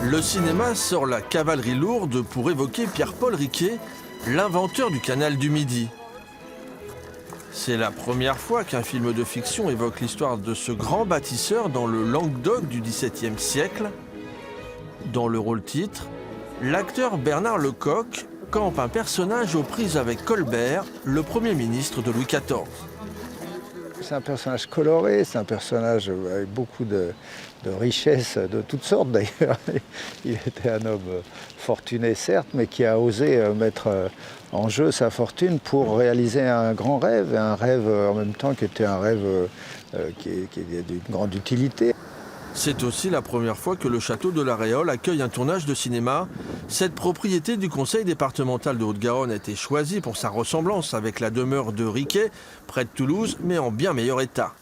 Le cinéma sort la cavalerie lourde pour évoquer Pierre-Paul Riquet, l'inventeur du canal du Midi. C'est la première fois qu'un film de fiction évoque l'histoire de ce grand bâtisseur dans le Languedoc du XVIIe siècle. Dans le rôle-titre, l'acteur Bernard Lecoq campe un personnage aux prises avec Colbert, le Premier ministre de Louis XIV. C'est un personnage coloré, c'est un personnage avec beaucoup de richesses de toutes sortes d'ailleurs. Il était un homme fortuné certes, mais qui a osé mettre en jeu sa fortune pour réaliser un grand rêve, et un rêve en même temps qui était un rêve qui est d'une grande utilité. C'est aussi la première fois que le château de la Réole accueille un tournage de cinéma. Cette propriété du conseil départemental de Haute-Garonne a été choisie pour sa ressemblance avec la demeure de Riquet, près de Toulouse, mais en bien meilleur état.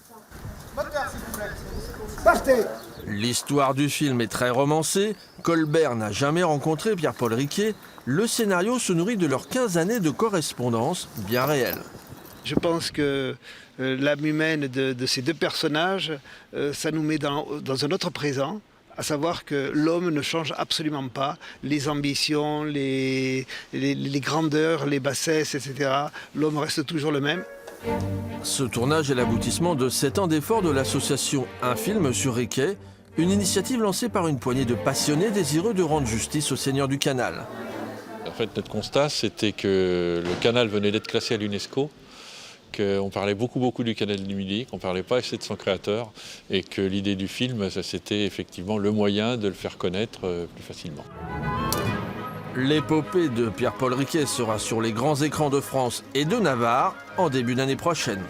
L'histoire du film est très romancée. Colbert n'a jamais rencontré Pierre-Paul Riquet. Le scénario se nourrit de leurs 15 années de correspondance bien réelle. Je pense que l'âme humaine de ces deux personnages, ça nous met dans un autre présent, à savoir que l'homme ne change absolument pas. Les ambitions, les grandeurs, les bassesses, etc. L'homme reste toujours le même. Ce tournage est l'aboutissement de 7 ans d'efforts de l'association Un film sur Riquet, une initiative lancée par une poignée de passionnés désireux de rendre justice au Seigneur du Canal. En fait, notre constat, c'était que le canal venait d'être classé à l'UNESCO, qu'on parlait beaucoup du canal du Midi, qu'on ne parlait pas assez de son créateur, et que l'idée du film, c'était effectivement le moyen de le faire connaître plus facilement. L'épopée de Pierre-Paul Riquet sera sur les grands écrans de France et de Navarre en début d'année prochaine.